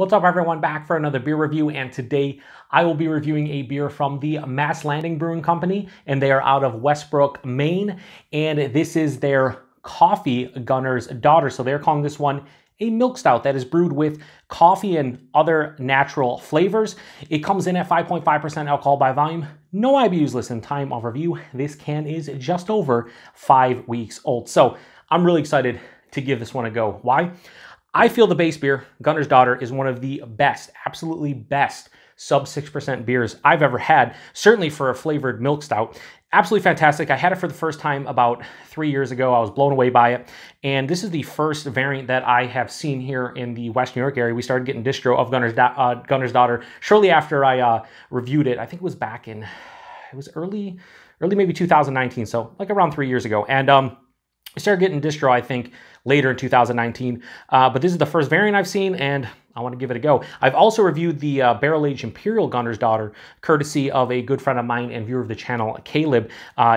What's up everyone, back for another beer review, and today I will be reviewing a beer from the Mast Landing Brewing Company, and they are out of Westbrook, Maine, and this is their coffee gunner's daughter. So they're calling this one a milk stout that is brewed with coffee and other natural flavors. It comes in at 5.5% alcohol by volume. No IBUs listed. Time of review, this can is just over 5 weeks old. So I'm really excited to give this one a go. Why? I feel the base beer, Gunner's Daughter, is one of the best, absolutely best sub 6% beers I've ever had, certainly for a flavored milk stout. Absolutely fantastic. I had it for the first time about 3 years ago. I was blown away by it. And this is the first variant that I have seen here in the West New York area. We started getting distro of Gunner's Daughter shortly after I reviewed it. I think it was back in, it was early maybe 2019, so like around 3 years ago. And I started getting distro, I think, later in 2019. But this is the first variant I've seen, and I want to give it a go. I've also reviewed the barrel-aged Imperial Gunner's Daughter, courtesy of a good friend of mine and viewer of the channel, Caleb.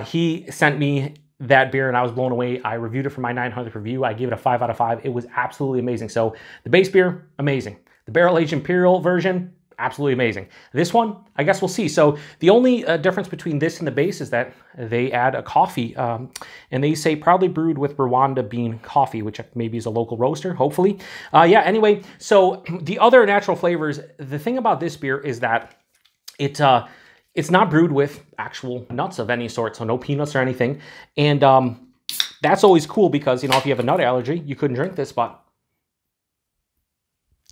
He sent me that beer, and I was blown away. I reviewed it for my 900th review. I gave it a 5 out of 5. It was absolutely amazing. So the base beer, amazing. The barrel-aged Imperial version, absolutely amazing. This one, I guess we'll see. So the only difference between this and the base is that they add a coffee, and they say proudly brewed with Rwanda bean coffee, which maybe is a local roaster, hopefully. Yeah, anyway, so the other natural flavors, the thing about this beer is that it's not brewed with actual nuts of any sort, so no peanuts or anything. And that's always cool because, you know, if you have a nut allergy, you couldn't drink this, but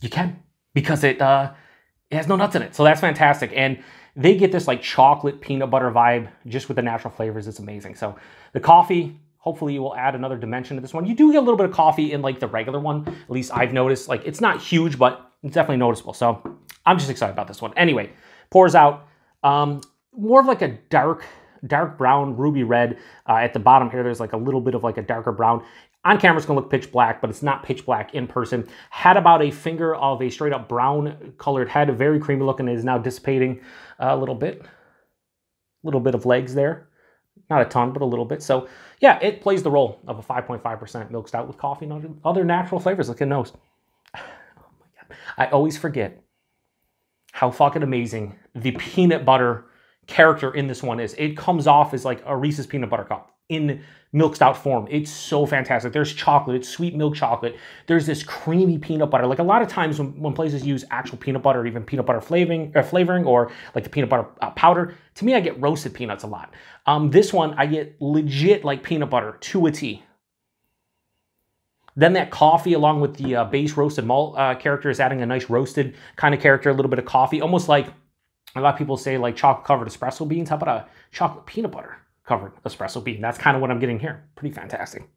you can because it has no nuts in it. So that's fantastic. And they get this like chocolate peanut butter vibe just with the natural flavors. It's amazing. So the coffee, hopefully will add another dimension to this one. You do get a little bit of coffee in like the regular one. At least I've noticed. Like, it's not huge, but it's definitely noticeable. So I'm just excited about this one. Anyway, pours out more of like a dark brown, ruby red. At the bottom here, there's like a little bit of like a darker brown. On camera, it's going to look pitch black, but it's not pitch black in person. Had about a finger of a straight up brown colored head, very creamy looking. It is now dissipating a little bit of legs there. Not a ton, but a little bit. So yeah, it plays the role of a 5.5% milk stout with coffee and other natural flavors like a nose. Oh my God. I always forget how fucking amazing the peanut butter character in this one is. It comes off as like a Reese's peanut butter cup in milk stout form. It's so fantastic. There's chocolate, it's sweet milk chocolate. There's this creamy peanut butter. Like a lot of times when places use actual peanut butter or even peanut butter flavoring or like the peanut butter powder, to me, I get roasted peanuts a lot. This one, I get legit like peanut butter to a T. Then that coffee along with the base roasted malt character is adding a nice roasted kind of character, a little bit of coffee, almost like a lot of people say like chocolate covered espresso beans. How about a chocolate peanut butter covered espresso bean? That's kind of what I'm getting here. Pretty fantastic.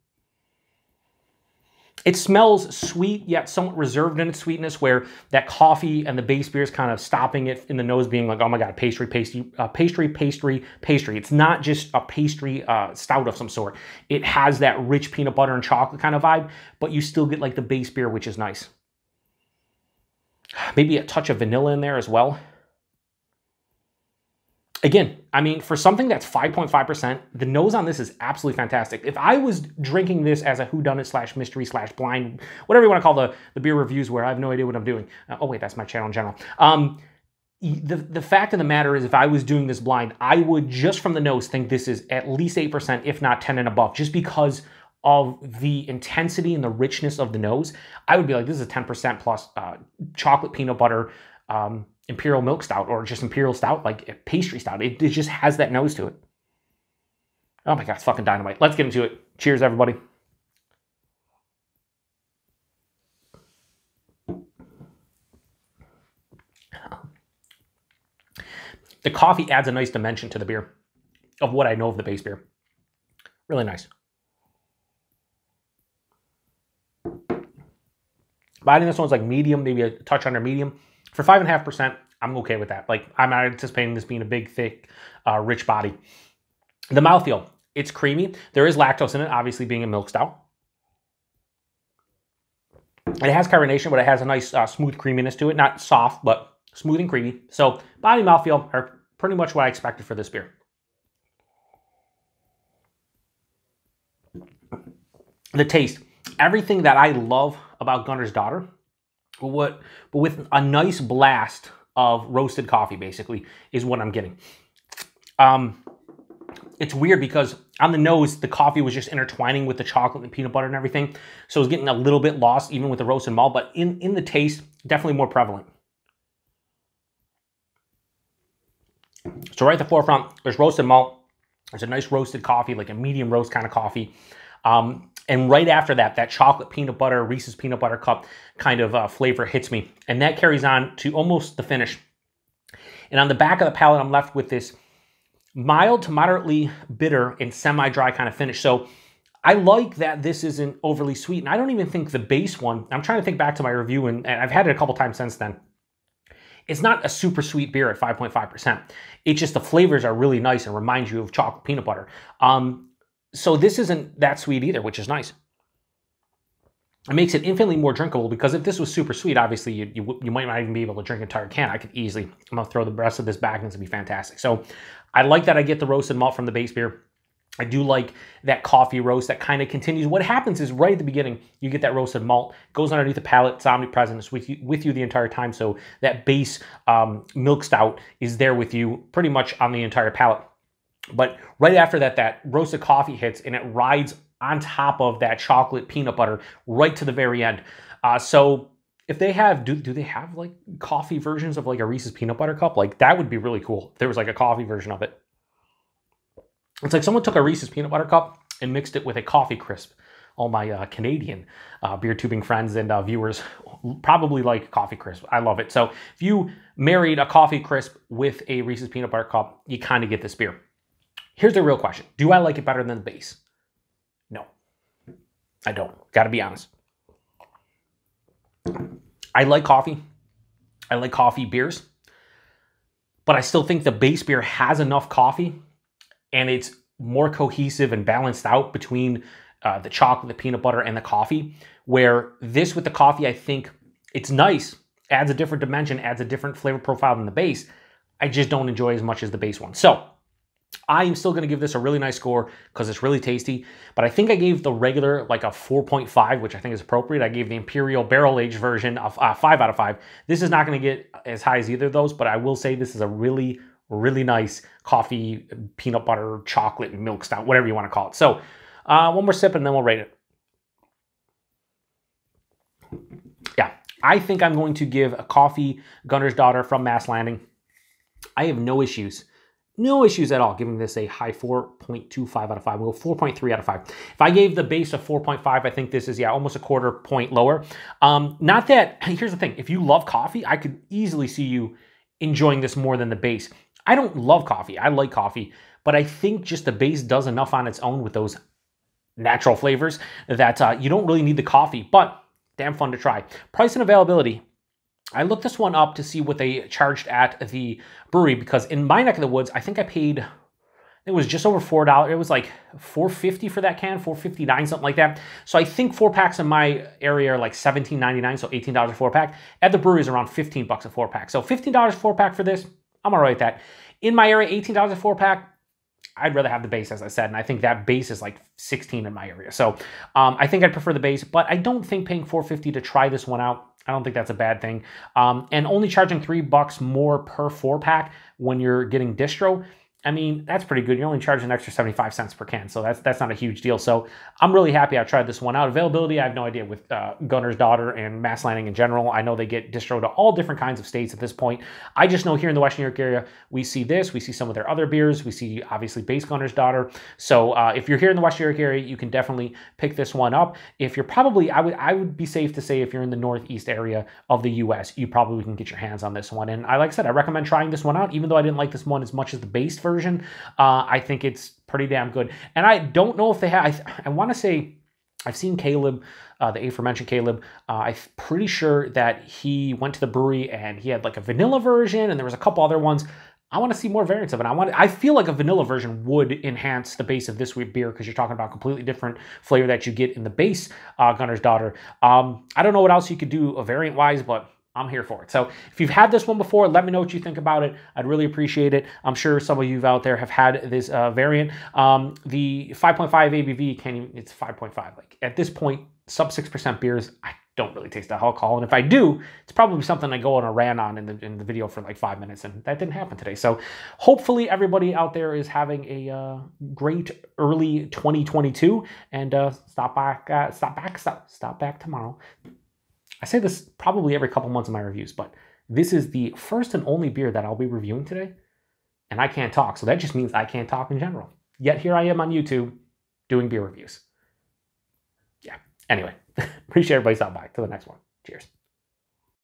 It smells sweet, yet somewhat reserved in its sweetness, where that coffee and the base beer is kind of stopping it in the nose, being like, oh my God, pastry. It's not just a pastry stout of some sort. It has that rich peanut butter and chocolate kind of vibe, but you still get like the base beer, which is nice. Maybe a touch of vanilla in there as well. Again, I mean, for something that's 5.5%, the nose on this is absolutely fantastic. If I was drinking this as a whodunit / mystery / blind, whatever you want to call the beer reviews where I have no idea what I'm doing. Oh wait, that's my channel in general. The fact of the matter is, if I was doing this blind, I would just from the nose think this is at least 8%, if not 10 and above, just because of the intensity and the richness of the nose. I would be like, this is a 10% plus chocolate peanut butter Imperial milk stout, or just Imperial stout, like a pastry stout. It just has that nose to it. Oh my God, it's fucking dynamite. Let's get into it. Cheers, everybody. The coffee adds a nice dimension to the beer of what I know of the base beer. Really nice. But I think this one's like medium, maybe a touch under medium. For 5.5%, I'm okay with that. Like, I'm not anticipating this being a big, thick, rich body. The mouthfeel, it's creamy. There is lactose in it, obviously being a milk stout. It has carbonation, but it has a nice smooth creaminess to it. Not soft, but smooth and creamy. So body and mouthfeel are pretty much what I expected for this beer. The taste, everything that I love about Gunner's Daughter but with a nice blast of roasted coffee, basically, is what I'm getting. It's weird because on the nose, the coffee was just intertwining with the chocolate and peanut butter and everything. So it was getting a little bit lost even with the roasted malt, but in the taste, definitely more prevalent. So right at the forefront, there's roasted malt. There's a nice roasted coffee, like a medium roast kind of coffee. And right after that, that chocolate peanut butter, Reese's peanut butter cup kind of flavor hits me. And that carries on to almost the finish. And on the back of the palate, I'm left with this mild to moderately bitter and semi-dry kind of finish. So I like that this isn't overly sweet. And I don't even think the base one, I'm trying to think back to my review, and I've had it a couple times since then. It's not a super sweet beer at 5.5%. It's just the flavors are really nice and remind you of chocolate peanut butter. So this isn't that sweet either, which is nice. It makes it infinitely more drinkable, because if this was super sweet, obviously you might not even be able to drink an entire can. I could easily, I'm gonna throw the rest of this back and it's gonna be fantastic. So I like that I get the roasted malt from the base beer. I do like that coffee roast that kind of continues. What happens is right at the beginning, you get that roasted malt, goes underneath the palate, it's omnipresent, it's with you the entire time. So that base milk stout is there with you pretty much on the entire palate. But right after that, that roasted coffee hits and it rides on top of that chocolate peanut butter right to the very end. So if they have, do they have like coffee versions of like a Reese's peanut butter cup? Like that would be really cool if there was like a coffee version of it. It's like someone took a Reese's peanut butter cup and mixed it with a coffee crisp. All my Canadian beer tubing friends and viewers probably like coffee crisp. I love it. So if you married a coffee crisp with a Reese's peanut butter cup, you kind of get this beer. Here's the real question. Do I like it better than the base? No, I don't. Got to be honest. I like coffee. I like coffee beers. But I still think the base beer has enough coffee and it's more cohesive and balanced out between the chocolate, the peanut butter, and the coffee, where this with the coffee, I think it's nice, adds a different dimension, adds a different flavor profile than the base. I just don't enjoy as much as the base one. So I am still going to give this a really nice score because it's really tasty, but I think I gave the regular like a 4.5, which I think is appropriate. I gave the Imperial barrel-aged version of 5 out of 5. This is not going to get as high as either of those, but I will say this is a really, really nice coffee, peanut butter, chocolate, milk stout, whatever you want to call it. So one more sip and then we'll rate it. Yeah, I think I'm going to give a coffee Gunner's Daughter from Mast Landing. I have no issues. No issues at all giving this a high 4.25 out of 5. Well, 4.3 out of 5. If I gave the base a 4.5, I think this is, yeah, almost a quarter point lower. Not that, here's the thing. If you love coffee, I could easily see you enjoying this more than the base. I don't love coffee. I like coffee. But I think just the base does enough on its own with those natural flavors that you don't really need the coffee. But damn fun to try. Price and availability. I looked this one up to see what they charged at the brewery, because in my neck of the woods, I think I paid, it was just over $4. It was like $4.50 for that can, $4.59, something like that. So I think 4-packs in my area are like $17.99, so $18 a 4-pack. At the brewery is around $15 a 4-pack. So $15 a 4-pack for this, I'm all right with that. In my area, $18 a 4-pack, I'd rather have the base, as I said, and I think that base is like 16 in my area. So I think I'd prefer the base, but I don't think paying $4.50 to try this one out, I don't think that's a bad thing. And only charging $3 more per 4-pack when you're getting distro, I mean, that's pretty good. You're only charging an extra 75 cents per can, so that's not a huge deal. So I'm really happy I tried this one out. Availability, I have no idea with Gunner's Daughter and Mast Landing in general. I know they get distro to all different kinds of states at this point. I just know here in the Western New York area, we see this, we see some of their other beers, we see obviously base Gunner's Daughter. So if you're here in the Western New York area, you can definitely pick this one up. If you're probably, I would be safe to say if you're in the Northeast area of the US, you probably can get your hands on this one. And like I said, I recommend trying this one out, even though I didn't like this one as much as the base version. I think it's pretty damn good. And I don't know if they have, I want to say, I've seen Caleb, the aforementioned Caleb. I'm pretty sure that he went to the brewery and he had like a vanilla version and there was a couple other ones. I want to see more variants of it. I feel like a vanilla version would enhance the base of this beer because you're talking about completely different flavor that you get in the base Gunner's Daughter. I don't know what else you could do variant-wise, but I'm here for it. So if you've had this one before, let me know what you think about it. I'd really appreciate it. I'm sure some of you out there have had this variant. The 5.5 ABV, it's 5.5. Like at this point, sub 6% beers, don't really taste the alcohol. And if I do, it's probably something I go on a rant on in the video for like 5 minutes, and that didn't happen today. So hopefully everybody out there is having a great early 2022, and stop back tomorrow. I say this probably every couple months in my reviews, but this is the first and only beer that I'll be reviewing today, and I can't talk. So that just means I can't talk in general. Yet here I am on YouTube doing beer reviews. Yeah. Anyway, appreciate everybody stopping by. Till the next one. Cheers.